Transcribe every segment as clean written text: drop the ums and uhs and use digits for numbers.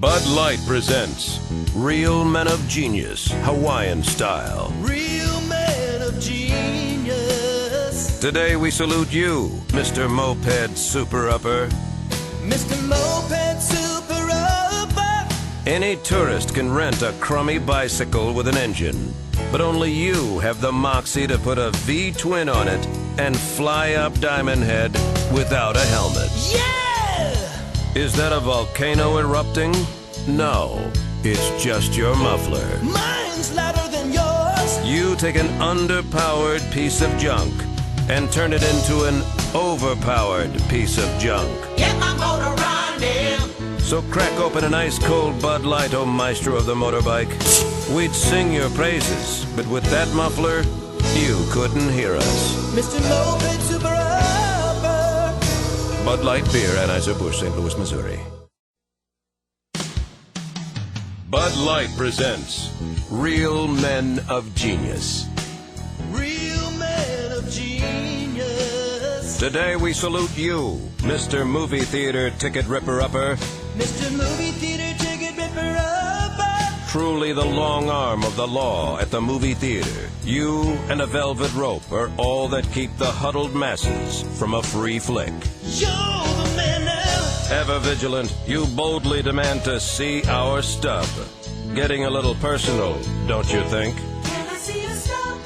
Bud Light presents Real Men of Genius, Hawaiian style. Real men of genius. Today we salute you, Mr. Moped Super Upper. Mr. Moped Super Upper. Any tourist can rent a crummy bicycle with an engine, but only you have the moxie to put a V-twin on it and fly up Diamond Head without a helmet. Yeah! Is that a volcano erupting? No, it's just your muffler. Mine's louder than yours. You take an underpowered piece of junk and turn it into an overpowered piece of junk. Get my motor running. So crack open an ice-cold Bud Light, oh maestro of the motorbike. We'd sing your praises, but with that muffler, you couldn't hear us. Mr. Moped Super Upper. Bud Light Beer, Anheuser-Busch, St. Louis, Missouri. Bud Light presents Real Men of Genius. Real men of genius. Today we salute you, Mr. Movie Theater Ticket Ripper-Upper. Mr. Movie Theater Ticket Ripper-Upper. Truly the long arm of the law at the movie theater. You and a velvet rope are all that keep the huddled masses from a free flick. You're the man now. Ever vigilant, you boldly demand to see our stub. Getting a little personal, don't you think? Can I see your stub?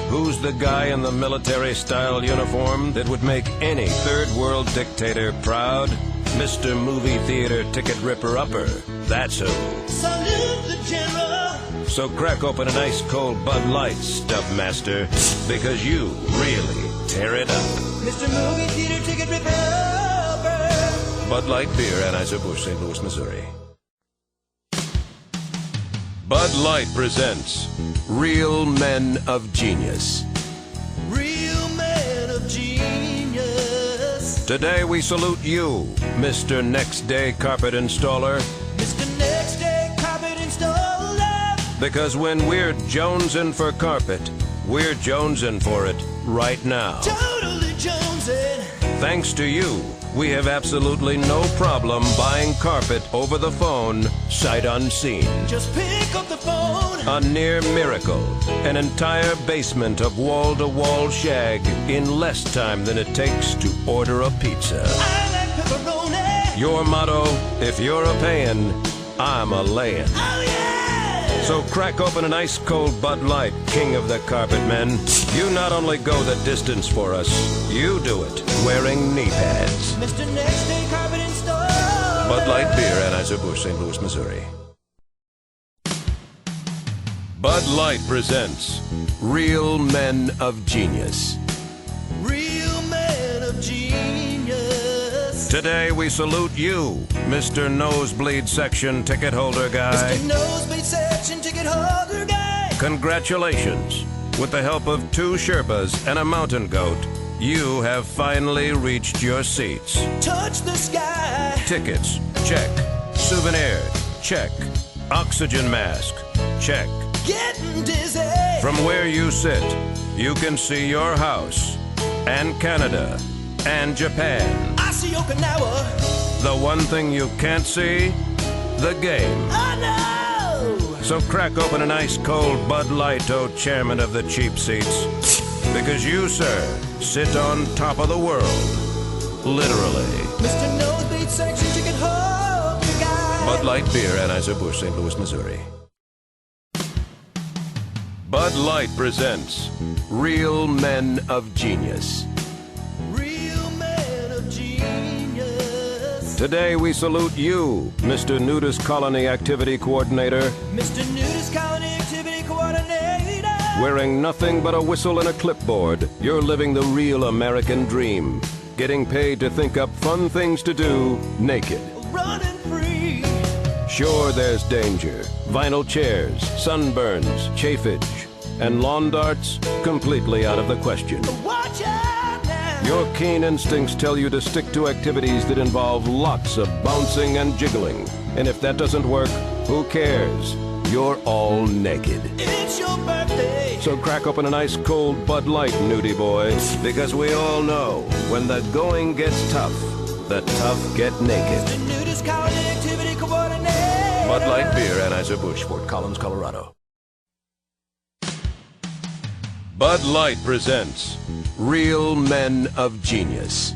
Who's the guy in the military-style uniform that would make any third-world dictator proud? Mr. Movie Theater Ticket Ripper-Upper. That's who. Salute the general. So crack open an ice-cold Bud Light, Stub Master, because you really tear it up. Mr. Movie Theater Ticket Ripper-Upper. Bud Light Beer, Anheuser-Busch, St. Louis, Missouri. Bud Light presents Real Men of Genius. Real men of genius. Today we salute you, Mr. Next Day Carpet Installer. Mr. Next Day Carpet Installer. Because when we're jonesing for carpet, we're jonesing for it right now. Totally jonesing. Thanks to you, we have absolutely no problem buying carpet over the phone, sight unseen. Just pick up the phone. A near miracle, an entire basement of wall-to-wall shag in less time than it takes to order a pizza. I like pepperoni. Your motto, if you're a payin', I'm a layin'. Oh yeah! So crack open an ice-cold Bud Light, king of the carpet men. You not only go the distance for us, you do it wearing knee pads. Mr. Next Day Carpet Installer. Bud Light Beer, Anheuser-Busch, St. Louis, Missouri. Bud Light presents Real Men of Genius. Real men of genius. Today we salute you, Mr. Nosebleed Section Ticket Holder Guy. Mr. Nosebleed Section Ticket Holder Guy. Congratulations. With the help of 2 Sherpas and a mountain goat, you have finally reached your seats. Touch the sky. Tickets, check. Souvenir, check. Oxygen mask, check. Getting dizzy. From where you sit, you can see your house, and Canada, and Japan. I see Okinawa. The one thing you can't see, the game. I know. So crack open an ice-cold Bud Light, oh chairman of the cheap seats. Because you, sir, sit on top of the world. Literally. Mr. Nosebleed Section Ticket Holder Guy. Bud Light Beer, Anheuser-Busch, St. Louis, Missouri. Bud Light presents Real Men of Genius. Real men of genius. Today we salute you, Mr. Nudist Colony Activity Coordinator. Mr. Nudist Colony Activity Coordinator. Wearing nothing but a whistle and a clipboard, you're living the real American dream. Getting paid to think up fun things to do, naked. Running free. Sure, there's danger. Vinyl chairs, sunburns, chafage, and lawn darts, completely out of the question. Watch out now. Your keen instincts tell you to stick to activities that involve lots of bouncing and jiggling. And if that doesn't work, who cares? You're all naked. It's your birthday. So crack open an ice-cold Bud Light, nudie boy, because we all know when the going gets tough, the tough get naked. The Nudist Colony Activity Coordinator. Bud Light Beer, Anheuser-Busch, Fort Collins, Colorado. Bud Light presents Real Men of Genius.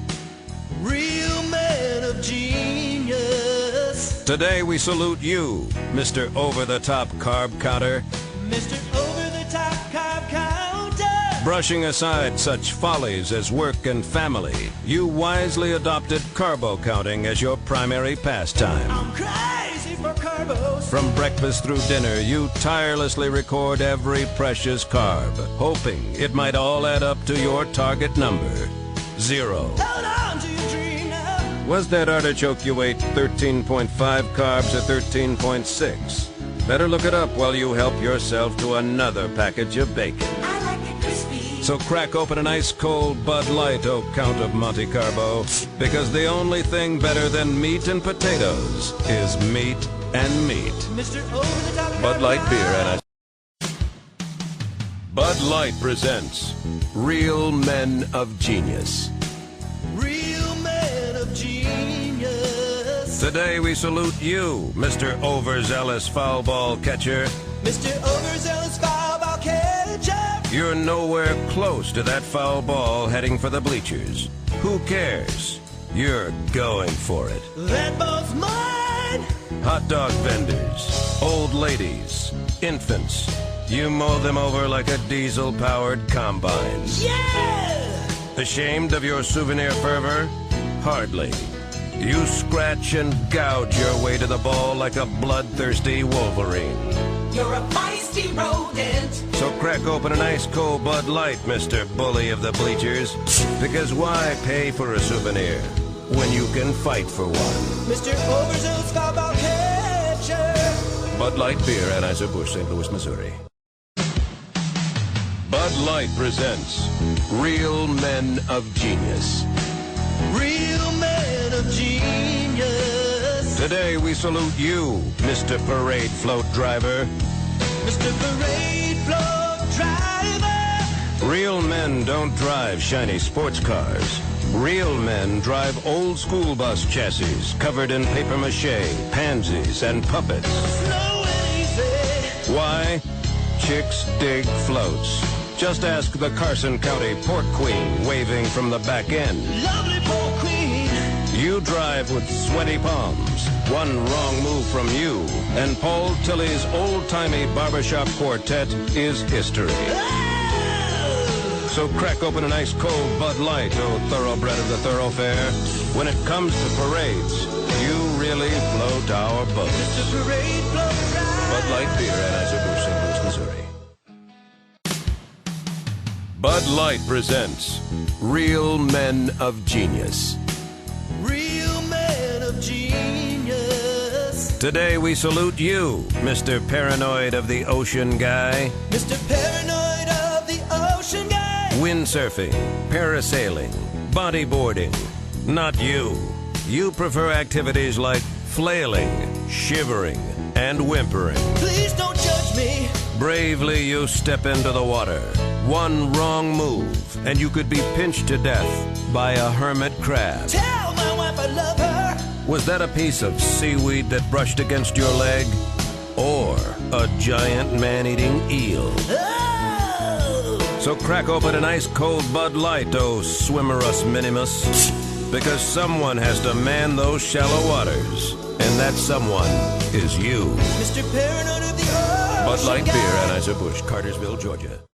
Real men of genius. Today we salute you, Mr. Over-the-Top Carb Counter. Mr. Over-the-Top Carb Counter. Brushing aside such follies as work and family, you wisely adopted carbo counting as your primary pastime. I'm crazy for carbos. From breakfast through dinner, you tirelessly record every precious carb, hoping it might all add up to your target number, 0. Hold on to your dream now. Was that artichoke you ate 13.5 carbs or 13.6? Better look it up while you help yourself to another package of bacon. I like it crispy. So crack open an ice-cold Bud Light, oh Count of Monte Carbo, because the only thing better than meat and potatoes is meat and meat. Mr. Over-the-Top Bud Carb Light Beer Counter. and Bud Light presents Real Men of Genius. Real men of genius. Today we salute you, Mr. Overzealous Foul Ball Catcher. Mr. Overzealous foul ball catcher. You're nowhere close to that foul ball heading for the bleachers. Who cares? You're going for it. That ball's mine. Hot dog vendors, old ladies, infants. You mow them over like a diesel-powered combine. Yeah. Ashamed of your souvenir fervor? Hardly. You scratch and gouge your way to the ball like a bloodthirsty Wolverine. You're a feisty rodent. So crack open an ice-cold Bud Light, Mr. Bully of the Bleachers. Because why pay for a souvenir when you can fight for one? Mr. Overzealous foul ball catcher. Bud Light Beer, Anheuser-Busch, St. Louis, Missouri. Bud Light presents Real Men of Genius. Real men of genius. Today we salute you, Mr. Parade Float Driver. Mr. Parade Float Driver. Real men don't drive shiny sports cars. Real men drive old school bus chassis covered in papier-mâché, pansies, and puppets. Slow and easy. Why? Chicks dig floats. Just ask the Carson County Port Queen waving from the back end. Lovely poor queen. You drive with sweaty palms. One wrong move from you, and Paul Tilley's old-timey barbershop quartet is history. Oh. So crack open an ice-cold Bud Light, oh thoroughbred of the thoroughfare. When it comes to parades, you really float our boat. Mr. Parade Float Driver. Bud Light Beer, Anheuser-Busch, St. Louis, Missouri. Bud Light presents Real Men of Genius. Real men of genius. Today we salute you, Mr. Paranoid of the Ocean Guy. Mr. Paranoid of the Ocean Guy. Windsurfing, parasailing, bodyboarding. Not you. You prefer activities like flailing, shivering, and whimpering. Please don't judge me. Bravely you step into the water. One wrong move, and you could be pinched to death by a hermit crab. Tell my wife I love her. Was that a piece of seaweed that brushed against your leg? Or a giant man-eating eel? Oh. So crack open an ice-cold Bud Light, oh swimmerus minimus. Because someone has to man those shallow waters. And that someone is you. Mr. Paranoid of the Ocean Bud Light Guy. Beer, Anheuser-Busch, Cartersville, Georgia.